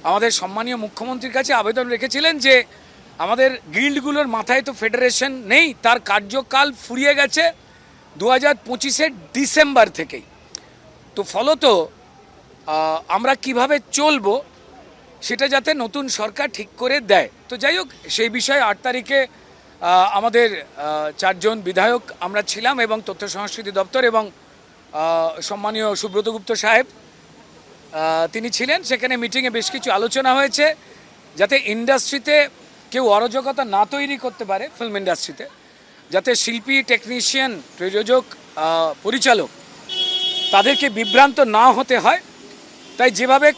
আমাদের সম্মানীয় মুখ্যমন্ত্রীর কাছে আবেদন রেখেছিলেন যে আমাদের গিল্ডগুলোর মাথায় তো ফেডারেশন নেই, তার কার্যকাল ফুরিয়ে গেছে 2025-এর ডিসেম্বর থেকেই। তো ফলত আমরা কিভাবে চলবো সেটা যাতে নতুন সরকার ঠিক করে দেয়। তো যাই হোক, সেই বিষয়ে 8 তারিখে আমাদের 4 জন বিধায়ক আমরা ছিলাম এবং তথ্য সংস্কৃতি দপ্তর এবং সম্মানীয় সুব্রত গুপ্ত সাহেব তিনি ছিলেন। সেখানে মিটিংয়ে বেশ কিছু আলোচনা হয়েছে যাতে ইন্ডাস্ট্রিতে কেউ অরাজকতা না তৈরি করতে পারে, ফিল্ম ইন্ডাস্ট্রিতে যাতে শিল্পী, টেকনিশিয়ান, প্রযোজক, পরিচালক তাদেরকে বিভ্রান্ত না হতে হয়। তাই যেভাবে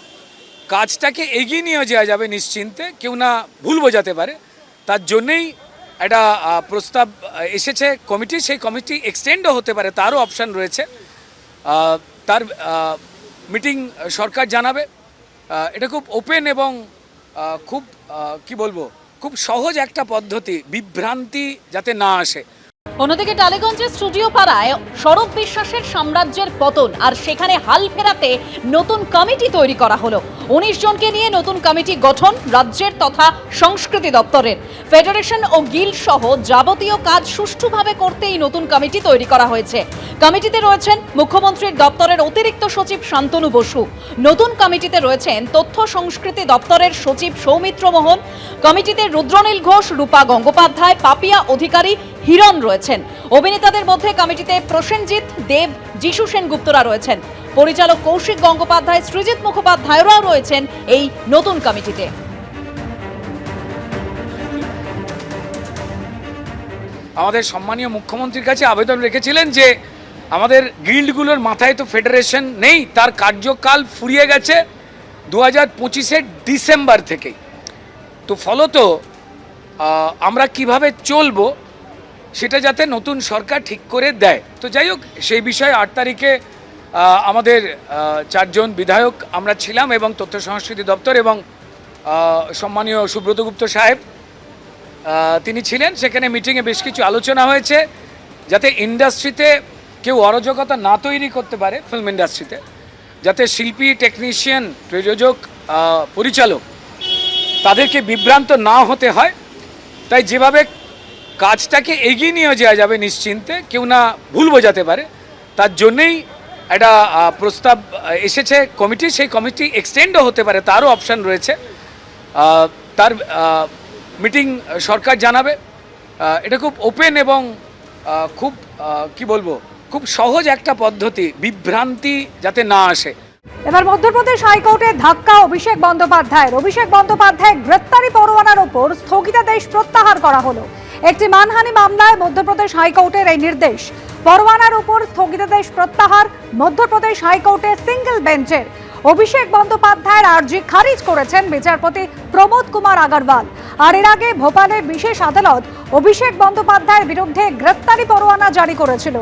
কাজটাকে এগিয়ে নিয়ে যাওয়া যাবে নিশ্চিন্তে, কেউ না ভুল বোঝাতে পারে, তার জন্যেই একটা প্রস্তাব এসেছে কমিটি। সেই কমিটি এক্সটেন্ডও হতে পারে, তারও অপশান রয়েছে। তার মিটিং সরকার জানাবে। এটা খুব ওপেন এবং খুব কি বলবো, খুব সহজ একটা পদ্ধতি, বিভ্রান্তি যাতে না আসে। অন্যদিকে টালিগঞ্জের স্টুডিও পাড়ায় সৌরভ বিশ্বাসের সাম্রাজ্যের পতন, আর সেখানে হাল ফেরাতে নতুন কমিটি তৈরি করা হলো। 19 জনকে নিয়ে নতুন কমিটি গঠন রাজ্যের তথা সংস্কৃতি দপ্তরের। ফেডারেশন ও গিল্ড সহ যাবতীয় কাজ সুষ্ঠুভাবে করতেই নতুন কমিটি তৈরি করা হয়েছে। কমিটিতে রয়েছেন মুখ্যমন্ত্রীর দপ্তরের অতিরিক্ত সচিব শান্তনু বসু। নতুন কমিটিতে রয়েছেন তথ্য সংস্কৃতি দপ্তরের সচিব সৌমিত্র মোহন। কমিটিতে রুদ্রনীল ঘোষ, রূপা গঙ্গোপাধ্যায়, পাপিয়া অধিকারী, হিরণ রয়েছেন। অভিনেতাদের মধ্যে কমিটিতে প্রসেনজিৎ দেব, যিশু সেনগুপ্তরা রয়েছেন। পরিচালক কৌশিক গঙ্গোপাধ্যায়, সৃজিত মুখোপাধ্যায়রাও রয়েছেন এই নতুন কমিটিতে। আমাদের সম্মানীয় মুখ্যমন্ত্রীর কাছে আবেদন রেখেছিলেন যে আমাদের গিল্ডগুলোর মাথায় তো ফেডারেশন নেই, তার কার্যকাল ফুরিয়ে গেছে 2025-এর ডিসেম্বর থেকেই। তো ফলত আমরা কিভাবে চলবো সেটা যাতে নতুন সরকার ঠিক করে দেয়। তো যাই হোক, সেই বিষয়ে 8 তারিখে আমাদের 4 জন বিধায়ক আমরা ছিলাম এবং তথ্য সংস্কৃতি দপ্তর এবং সম্মানীয় সুব্রত গুপ্ত সাহেব তিনি ছিলেন। সেখানে মিটিংয়ে বেশ কিছু আলোচনা হয়েছে যাতে ইন্ডাস্ট্রিতে কেউ অরাজকতা না তৈরি করতে পারে, ফিল্ম ইন্ডাস্ট্রিতে যাতে শিল্পী, টেকনিশিয়ান, প্রযোজক, পরিচালক তাদেরকে বিভ্রান্ত না হতে হয়। তাই যেভাবে কাজটাকে এগিয়ে নিয়ে যাওয়া যাবে নিশ্চিন্তে, কেউ না ভুল বোঝাতে পারে, তার জন্যেই একটা প্রস্তাব এসেছে কমিটি। সেই কমিটি এক্সটেন্ডও হতে পারে, তারও অপশান রয়েছে। তার মিটিং সরকার জানাবে। এটা খুব ওপেন এবং খুব কি বলবো, খুব সহজ একটা পদ্ধতি, বিভ্রান্তি যাতে না আসে। এবার মধ্যপ্রদেশ হাইকোর্টে ধাক্কা অভিষেক বন্দ্যোপাধ্যায়ের গ্রেপ্তারি পরোয়ানার ওপর স্থগিতাদেশ প্রত্যাহার করা হলো। একটি মানহানি মামলায় মধ্যপ্রদেশ হাইকোর্টের এই নির্দেশ। পরোয়ানার উপর স্থগিতাদেশ প্রত্যাহার মধ্যপ্রদেশ হাইকোর্টের সিঙ্গেল বেঞ্চের। অভিষেক বন্দ্যোপাধ্যায়ের আর্জি খারিজ করেছেন বিচারপতি প্রমোদ কুমার আগরওয়াল। আর এর আগে ভোপালের বিশেষ আদালত অভিষেক বন্দ্যোপাধ্যায়ের বিরুদ্ধে গ্রেপ্তারি পরোয়ানা জারি করেছিল।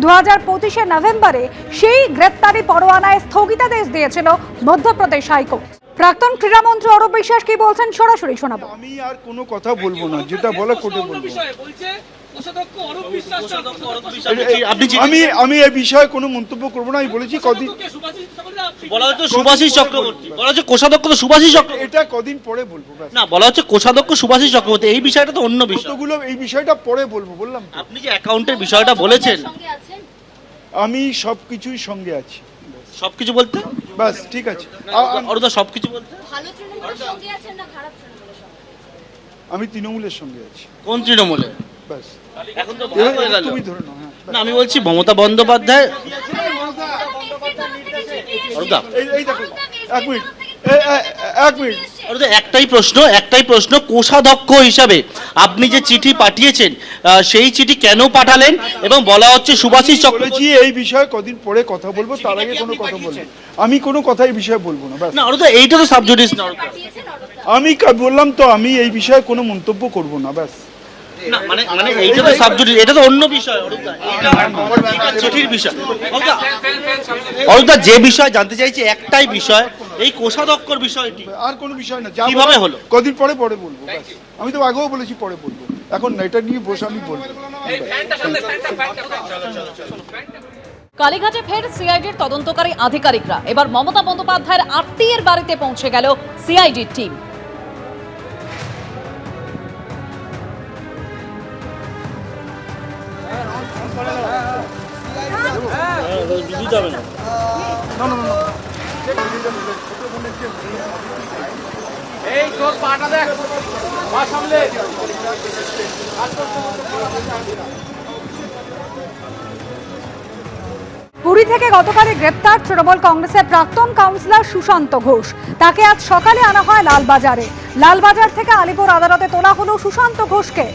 2025-এর নভেম্বরে সেই গ্রেপ্তারি পরোয়ানায় স্থগিতাদেশ দিয়েছিল মধ্যপ্রদেশ হাইকোর্ট। প্রাক্তন ক্রীড়ামন্ত্রী অরূপ বিশ্বাস কি বলছেন সরাসরি শোনাবো। আমি আর কোনো কথা বলবো না, যেটা বলা কোর্টে বলবো। আমি এই বিষয়ে কোনো মন্তব্য করবো না। আমি বলেছি কদিন বলা হচ্ছে সুভাষিস চক্রবর্তী, বলা হচ্ছে কোষাধ্যক্ষ তো সুভাষিস চক্রবর্তী, এটা কদিন পরে বলবো। না, বলা হচ্ছে কোষাধ্যক্ষ সুভাষিস চক্রবর্তী, এই বিষয়টা তো অন্য বিষয়। কতগুলো এই বিষয়টা পরে বলবো বললাম। আপনি যে অ্যাকাউন্টের বিষয়টা বলেছেন, আমি সবকিছুই সঙ্গে আছি। সবকিছু বলতে বাস ঠিক আছে। অরুদা সবকিছু বলতে ভালো তৃণমূলের সঙ্গে আছেন না খারাপ তৃণমূলের সঙ্গে? আমি তৃণমূলের সঙ্গে আছি। কোন তৃণমূলে? বাস এখন তো ভাগ হয়ে গেল। তুমি ধরে নাও। না, আমি বলছি মমতা বন্দ্যোপাধ্যায়। অরুদা এই দেখো, এক মিনিট। অরুদা একটাই প্রশ্ন, কোষাধ্যক্ষ হিসাবে আপনি যে চিঠি পাঠিয়েছেন সেই চিঠি কেন পাঠালেন? এবং বলা হচ্ছে সুভাষিস চক্রবর্তী। এই বিষয়ে কদিন পরে কথা বলবো, তার আগে কোনো কথা বলবো। আমি কোনো কথা এই বিষয়ে বলবো না। না অরুদা, এইটা তো সাবজুডিস না। আমি বললাম তো, আমি এই বিষয়ে কোনো মন্তব্য করবো না। ব্যাস। না মানে এইটা তো সাবজুডিস, এটা তো অন্য বিষয়। অরুদা, এটা চিঠির বিষয়। অরুদা, যে বিষয় জানতে চাইছি একটাই বিষয়, এই কোষাধ্যক্ষর বিষয়টি। আর কোনো বিষয় না। কিভাবে হলো? কদিন পরে বলবো। ব্যাস। আমি তো আগেও বলেছি পরে বলবো। এখন এটা নিয়ে বসে আমি বলবো। কালীঘাটে ফের সিআইডির তদন্তকারী আধিকারিকরা। এবার মমতা বন্দ্যোপাধ্যায়ের আত্মীয়ের বাড়িতে পৌঁছে গেল সিআইডির টিম। পুরী থেকে গতকালই গ্রেপ্তার তৃণমূল কংগ্রেসের প্রাক্তন কাউন্সিলর সুশান্ত ঘোষ। তাকে আজ সকালে আনা হয় লালবাজারে। লালবাজার থেকে আলিপুর আদালতে তোলা হলো সুশান্ত ঘোষকে।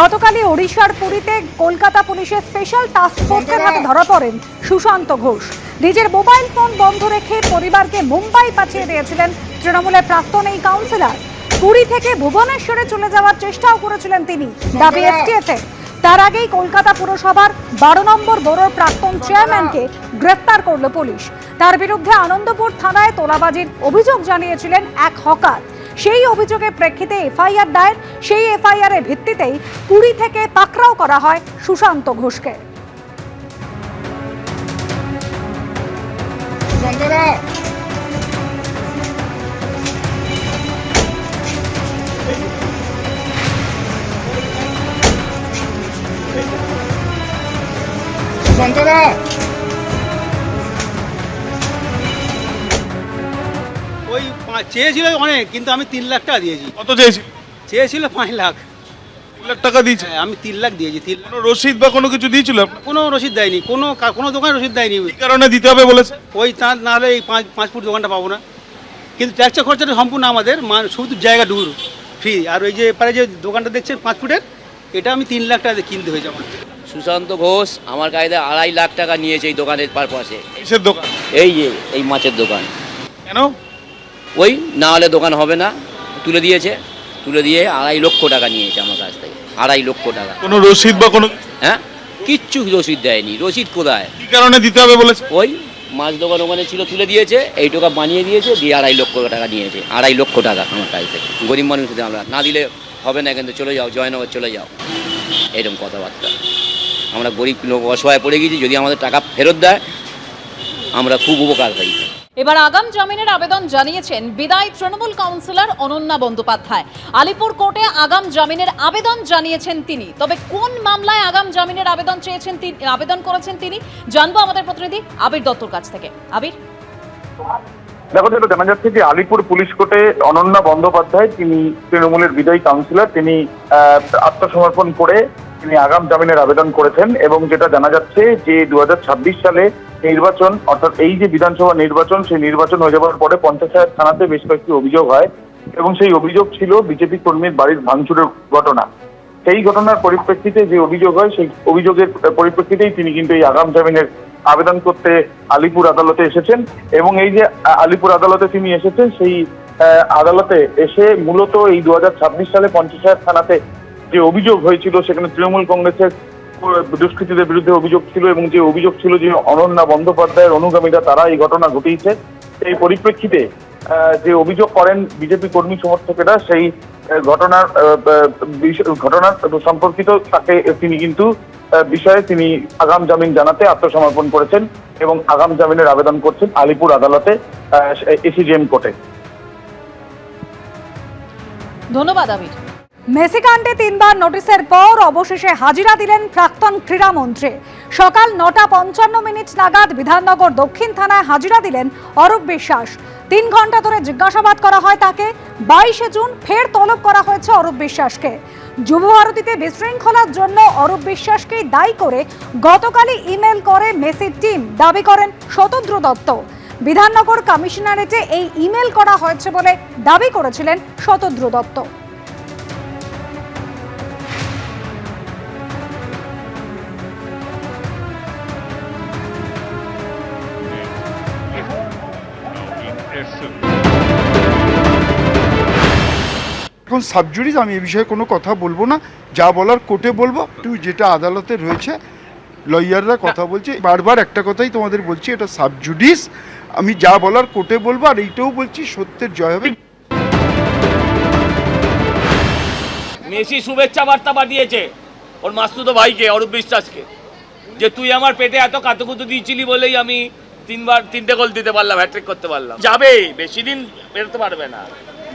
গতকালই ওড়িশার পুরীতে কলকাতা পুলিশের স্পেশাল টাস্ক ফোর্সের হাতে ধরা পড়েন সুশান্ত ঘোষ। নিজের মোবাইল ফোন বন্ধ রেখে পরিবারকে মুম্বাই পাঠিয়ে দিয়েছিলেন তৃণমূলের প্রাক্তন এই কাউন্সিলর। পুরী থেকে ভুবনেশ্বরে চলে যাওয়ার চেষ্টাও করেছিলেন তিনি, দাবি এসটিএফের। তার আগেই কলকাতা পুরসভার 12 নম্বর বড়োর প্রাক্তন চেয়ারম্যানকে গ্রেফতার করল পুলিশ। তার বিরুদ্ধে আনন্দপুর থানায় তোলাবাজির অভিযোগ জানিয়েছিলেন এক হকার। সেই অভিযোগের প্রেক্ষিতে এফআইআর দায়ের। সেই এফআইআর এর ভিত্তিতেই পুরী থেকে পাকড়াও করা হয় সুশান্ত ঘোষকে। ওই চেয়েছিল অনেক, কিন্তু আমি 3 লাখ টাকা দিয়েছি। কত চেয়েছিল? চেয়েছিল 5 লাখ। 3 লাখ টাকা দিয়েছে? হ্যাঁ, আমি 3 লাখ দিয়েছি। 3 লাখ। কোনো রসিদ বা কোনো কিছু দিয়েছিল আপনার? কোনো রসিদ দেয়নি, কোনো দোকানে রসিদ দেয়নি। কি কারণে দিতে হবে বলেছে? ওই তার না হলে এই 5 ফুট দোকানটা পাবো না। কিন্তু ট্যাক্সের খরচাটা সম্পূর্ণ আমাদের, শুধু জায়গা ডুর ফ্রি। আর ওই যে এপারে যে দোকানটা দেখছেন 5 ফুটের, এটা আমি 3 লাখ টাকা দিয়ে কিনতে হয়েছে আমার। সুশান্ত ঘোষ আমার কাছে 2.5 লাখ টাকা নিয়েছে এই দোকানের পারপাসে। কিসের দোকান? এই যে এই মাছের দোকান। কেন? ওই না হলে দোকান হবে না, তুলে দিয়ে 2.5 লক্ষ টাকা নিয়েছে আমার কাছ থেকে। 2.5 লক্ষ টাকা। কোনো রসিদ বা কোনো? হ্যাঁ, কিচ্ছু রসিদ দেয়নি। রসিদ কোথায়? কি কারণে দিতে হবে বলেছে? ওই মাছ দোকান ওখানে ছিল, তুলে দিয়েছে, এই টাকা বানিয়ে দিয়েছে, দিয়ে 2.5 লক্ষ টাকা নিয়েছে। 2.5 লক্ষ টাকা আমার কাছ থেকে। গরিব মানুষ আমরা না দিলে হবে না, কিন্তু চলে যাও, জয়নগর চলে যাও, এরকম কথাবার্তা। আমরা গরিব লোক, অসহায় পড়ে গেছি, যদি আমাদের টাকা ফেরত দেয় আমরা খুব উপকার হই। এবার আগাম জামিনের আবেদন জানিয়েছেন বিদায়ী তৃণমূল কাউন্সিলর অনন্যা বন্দ্যোপাধ্যায়। আলিপুর কোর্টে আগাম জামিনের আবেদন জানিয়েছেন তিনি। তবে কোন মামলায় আগাম জামিনের আবেদন করেছেন তিনি, জানবো আমাদের প্রতিনিধি আবির দত্তর কাছ থেকে। আবির, দেখো, যেটা জানা যাচ্ছে যে আলিপুর পুলিশ কোর্টে অনন্যা বন্দ্যোপাধ্যায়, তিনি তৃণমূলের বিদায়ী কাউন্সিলর, তিনি আত্মসমর্পণ করে তিনি আগাম জামিনের আবেদন করেছেন। এবং যেটা জানা যাচ্ছে যে 2026 সালে নির্বাচন, অর্থাৎ এই যে বিধানসভা নির্বাচন, সেই নির্বাচন হয়ে যাওয়ার পরে পঞ্চায়েত থানাতে বেশ কয়েকটি অভিযোগ হয় এবং সেই অভিযোগ ছিল বিজেপি কর্মীর বাড়ির ভাঙচুরের ঘটনা। সেই ঘটনার পরিপ্রেক্ষিতে যে অভিযোগ হয়, সেই অভিযোগের পরিপ্রেক্ষিতেই তিনি কিন্তু এই আগাম জামিনের আবেদন করতে আলিপুর আদালতে এসেছেন। এবং এই যে আলিপুর আদালতে তিনি এসেছেন, সেই আদালতে এসে মূলত এই 2026 সালে পঞ্চায়েত থানাতে যে অভিযোগ হয়েছিল, সেখানে তৃণমূল কংগ্রেসের দুষ্কৃতীদের বিরুদ্ধে অভিযোগ ছিল এবং যে অভিযোগ ছিল যে অনন্যা বন্দ্যোপাধ্যায়ের অনুগামীরা তারা এই ঘটনা ঘটিয়েছে। এই পরিপ্রেক্ষিতে যে অভিযোগ করেন বিজেপি কর্মী সমর্থকেরা, সেই ঘটনার সম্পর্কিত তাকে তিনি কিন্তু বিষয়ে তিনি আগাম জামিন জানাতে আত্মসমর্পণ করেছেন এবং আগাম জামিনের আবেদন করছেন আলিপুর আদালতে, এসিজেএম কোর্টে। ধন্যবাদ আবির। মেসিকাণ্ডে 3 বার নোটিশের পর অবশেষে হাজিরা দিলেন প্রাক্তন ক্রীড়ামন্ত্রী। সকাল 9:55 নাগাদ বিধাননগর দক্ষিণ থানায় হাজিরা দিলেন অরূপ বিশ্বাস। 3 ঘন্টা ধরে জিজ্ঞাসাবাদ করা হয় তাকে। 22 জুন ফের তলব করা হয়েছে অরূপ বিশ্বাসকে। যুবভারতীতে বিশৃঙ্খলার জন্য অরূপ বিশ্বাসকেই দায়ী করে গতকালই ইমেল করে মেসির টিম, দাবি করেন শতদ্রু দত্ত। বিধাননগর কমিশনারেটে এই ইমেল করা হয়েছে বলে দাবি করেছিলেন শতদ্রু দত্ত। এখন সাবজুডিস, আমি এই বিষয়ে কোনো কথা বলবো না, যা বলার কোর্টে বলবো। যেটা আদালতে রয়েছে, লয়াররা কথা বলছে, বারবার একটা কথাই তোমাদের বলছি, এটা সাবজুডিস। আমি যা বলার কোর্টে বলবো, আর এইটাও বলছি সত্যের জয় হবে। মেসি শুভেচ্ছা বার্তা পাঠিয়েছে ওর মাসতুতো ভাইকে, অরূপ বিশ্বাসকে। যে তুই আমার পেটে এত কাতুকুতু দিয়েছিলি বলেই আমি 3টে গোল দিতে পারলাম, হ্যাট্রিক করতে পারলাম। যাবে, বেশি দিন বেরোতে পারবে না,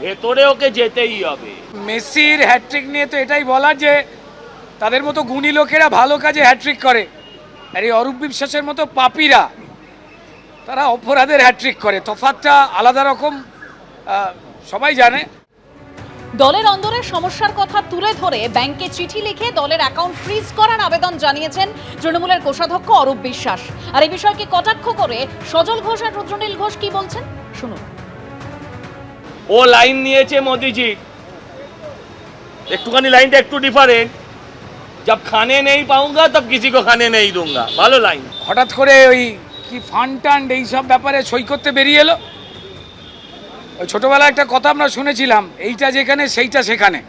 ভেতরে ওকে যেতেই হবে। মেসির হ্যাট্রিক নিয়ে তো এটাই বলার যে তাদের মতো গুণী লোকেরা ভালো কাজে হ্যাট্রিক করে, আর এই অরূপ বিশ্বাসের মতো পাপীরা তারা অপরাধের হ্যাট্রিক করে। তফাৎটা আলাদা রকম, সবাই জানে। দলের অন্দরের সমস্যার কথা তুলে ধরে ব্যাংকে চিঠি লিখে দলের অ্যাকাউন্ট ফ্রিজ করার আবেদন জানিয়েছেন তৃণমূলের কোষাধ্যক্ষ অরূপ বিশ্বাস। আর এই বিষয়কে কটাক্ষ করে সজল ঘোষ আর রুদ্রনীল ঘোষ কি বলছেন শুনুন। ও লাইন নিয়েছে মোদিজি, একটুখানি লাইনটা একটু ডিফারেন্ট, जब खाने नहीं पाऊंगा तब किसी को खाने नहीं दूंगा, ভালো লাইন। হঠাৎ করে ওই কি ফান্ড টান্ড এইসব ব্যাপারে সই করতে বেরিয়ে এলো। ওই ছোটোবেলায় একটা কথা আমরা শুনেছিলাম, এইটা যেখানে সেইটা সেখানে,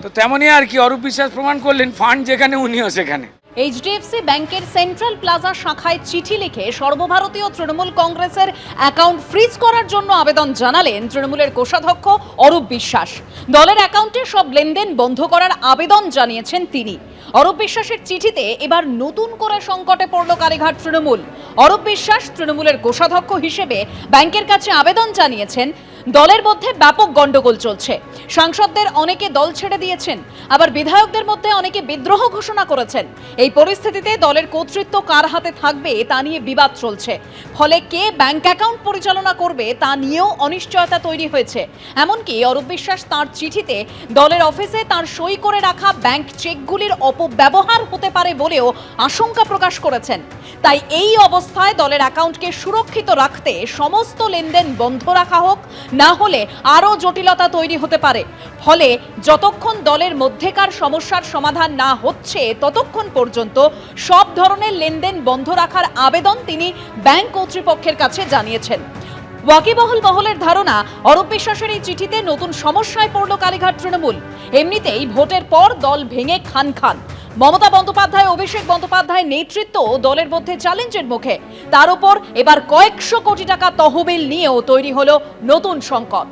তো তেমনই আর কি অরূপ বিশ্বাস প্রমাণ করলেন ফান্ড যেখানে উনিও সেখানে। এইচডিএফসি ব্যাংকের সেন্ট্রাল প্লাজা শাখায় চিঠি লিখে সর্বভারতীয় তৃণমূল কংগ্রেসের অ্যাকাউন্ট ফ্রিজ করার জন্য আবেদন জানালেন তৃণমূলের কোষাধ্যক্ষ অরূপ বিশ্বাস। দলের অ্যাকাউন্টে সব লেনদেন বন্ধ করার আবেদন জানিয়েছেন তিনি। অরূপ বিশ্বাসের চিঠিতে এবার নতুন করে সংকটে পড়ল কালীঘাট তৃণমূল। অরূপ বিশ্বাস তৃণমূলের কোষাধ্যক্ষ হিসেবে ব্যাংকের কাছে আবেদন জানিয়েছেন। দলের মধ্যে ব্যাপক গন্ডগোল চলছে, সাংসদদের অনেকে দল ছেড়ে দিয়েছেন, আবার বিধায়কদের মধ্যে অনেকে বিদ্রোহ ঘোষণা করেছেন। এই পরিস্থিতিতে দলের কর্তৃত্ব কার হাতে থাকবে তা নিয়ে বিবাদ চলছে, ফলে কে ব্যাংক অ্যাকাউন্ট পরিচালনা করবে তা নিয়েও অনিশ্চয়তা তৈরি হয়েছে। এমনকি অরূপ বিশ্বাস তাঁর চিঠিতে দলের অফিসে তাঁর সই করে রাখা ব্যাংক চেকগুলির অপব্যবহার হতে পারে বলেও আশঙ্কা প্রকাশ করেছেন। তাই এই অবস্থায় দলের অ্যাকাউন্টকে সুরক্ষিত রাখতে সমস্ত লেনদেন বন্ধ রাখা হোক, না হলে আরও জটিলতা তৈরি হতে পারে। ফলে যতক্ষণ দলের মধ্যেকার সমস্যার সমাধান না হচ্ছে ততক্ষণ পর্যন্ত সব ধরনের লেনদেন বন্ধ রাখার আবেদন তিনি ব্যাংক কর্তৃপক্ষের কাছে জানিয়েছেন। ওয়াকিবহল মহলের ধারণা, অরূপ বিশ্বাসের এই চিঠিতে নতুন সমস্যায় পড়ল কালীঘাট তৃণমূল। এমনিতেই ভোটের পর দল ভেঙে খান খান। মমতা বন্দ্যোপাধ্যায়, অভিষেক বন্দ্যোপাধ্যায় নেতৃত্ব দলের মধ্যে চ্যালেঞ্জের মুখে। তার উপর এবার কয়েকশো কোটি টাকা তহবিল নিয়েও তৈরি হলো নতুন সংকট।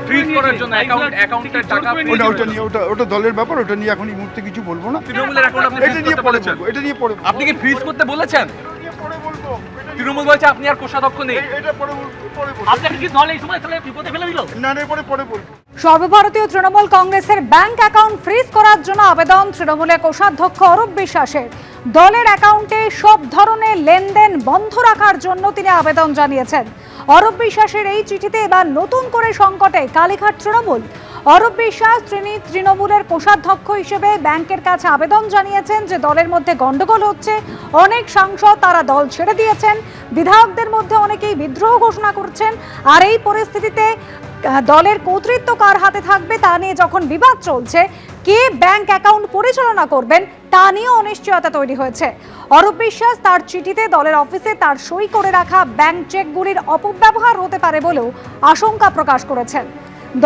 ফ্রিজ করার জন্য অ্যাকাউন্টের টাকা ওটা দলের ব্যাপার, ওটা নিয়ে এখন এই মুহূর্তে কিছু বলবো না। তৃণমূলের অ্যাকাউন্ট আপনি এটা নিয়ে পরে বলবো, এটা নিয়ে পরে বলবো। আপনি কি ফ্রিজ করতে বলেছেন? তৃণমূল বলছে আপনি আর কোষাধ্যক্ষ নেই। এটা পরে বলবো, পরে বলবো। আপনাকে কি দল এই সময় তাহলে বিপদে ফেলে দিল? না না, পরে বলবো। সর্বভারতীয় তৃণমূল কংগ্রেসের ব্যাংক অ্যাকাউন্ট ফ্রিজ করার জন্য আবেদন তৃণমূলের কোষাধ্যক্ষ অরূপ বিশ্বাসের। দলের অ্যাকাউন্টে সব ধরনের লেনদেন বন্ধ রাখার জন্য তিনি আবেদন জানিয়েছেন। অরূপ বিশ্বাসের এই চিঠিতে এবার নতুন করে সংকটে কালীঘাট তৃণমূল। অরূপ বিশ্বাস তিনি তৃণমূলের কোষাধ্যক্ষ হিসেবে ব্যাংকের কাছে আবেদন জানিয়েছেন যে দলের মধ্যে গন্ডগোল হচ্ছে, অনেক সাংসদ তারা দল ছেড়ে দিয়েছেন, বিধায়কদের মধ্যে অনেকেই বিদ্রোহ ঘোষণা করছেন। আর এই পরিস্থিতিতে দলের কর্তৃত্ব কার হাতে থাকবে তা নিয়ে যখন বিবাদ চলছে, কে ব্যাংক অ্যাকাউন্ট পরিচালনা করবেন তা নিয়েও অনিশ্চয়তা তৈরি হয়েছে। অরূপ বিশ্বাস তার চিঠিতে দলের অফিসে তার সই করে রাখা ব্যাংক চেকগুলির অপব্যবহার হতে পারে বলেও আশঙ্কা প্রকাশ করেছেন।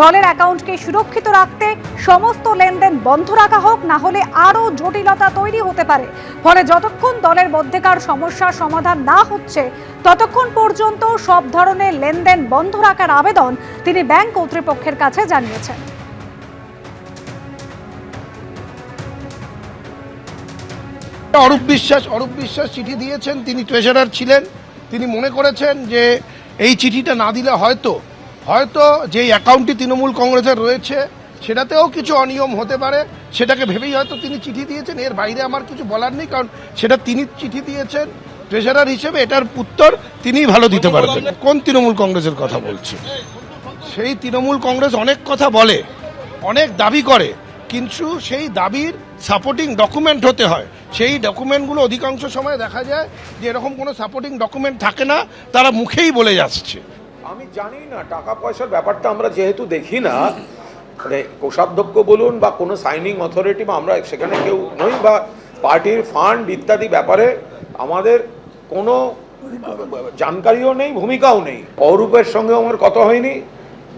দলের অ্যাকাউন্টকে সুরক্ষিত রাখতে সমস্ত লেনদেন বন্ধ রাখা হোক, না হলে আরও জটিলতা তৈরি হতে পারে। ফলে যতক্ষণ দলের মধ্যেকার সমস্যার সমাধান না হচ্ছে ততক্ষণ পর্যন্ত সব ধরনের লেনদেন বন্ধ রাখার আবেদন তিনি ব্যাংক কর্তৃপক্ষের কাছে জানিয়েছেন। অরূপ বিশ্বাস চিঠি দিয়েছেন, তিনি ট্রেজারার ছিলেন। তিনি মনে করেছেন যে এই চিঠিটা না দিলে হয়তো যে অ্যাকাউন্টটি তৃণমূল কংগ্রেসের রয়েছে সেটাতেও কিছু অনিয়ম হতে পারে, সেটাকে ভেবেই হয়তো তিনি চিঠি দিয়েছেন। এর বাইরে আমার কিছু বলার নেই, কারণ সেটা তিনি চিঠি দিয়েছেন ট্রেজারার হিসেবে, এটার উত্তর তিনিই ভালো দিতে পারবেন। কোন তৃণমূল কংগ্রেসের কথা বলছি? সেই তৃণমূল কংগ্রেস অনেক কথা বলে, অনেক দাবি করে, কিন্তু সেই দাবির সাপোর্টিং ডকুমেন্ট হতে হয়। সেই ডকুমেন্টগুলো অধিকাংশ সময় দেখা যায় যে এরকম কোনো সাপোর্টিং ডকুমেন্ট থাকে না, তারা মুখেই বলে যাচ্ছে। আমি জানি না, টাকা পয়সার ব্যাপারটা আমরা যেহেতু দেখি না, মানে কোষাধ্যক্ষ বলুন বা কোনো সাইনিং অথরিটি বা আমরা সেখানে কেউ নই, বা পার্টির ফান্ড ইত্যাদি ব্যাপারে আমাদের কোনো জানকারিও নেই, ভূমিকাও নেই। অরূপের সঙ্গেও আমার কথা হয়নি,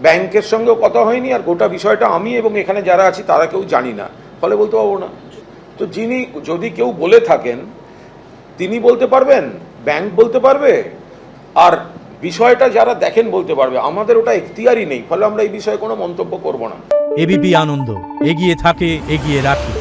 ব্যাংকের সঙ্গেও কথা হয়নি, আর গোটা বিষয়টা আমি এবং এখানে যারা আছি তারা কেউ জানি না, ফলে বলতে পারবো না। তো যিনি যদি কেউ বলে থাকেন তিনি বলতে পারবেন, ব্যাংক বলতে পারবে, আর বিষয়টা যারা দেখেন বলতে পারবে, আমাদের ওটা এখতিয়ারই নেই, ফলে আমরা এই বিষয়ে কোনো মন্তব্য করব না। এবিপি আনন্দ, এগিয়ে থাকে, এগিয়ে রাখে।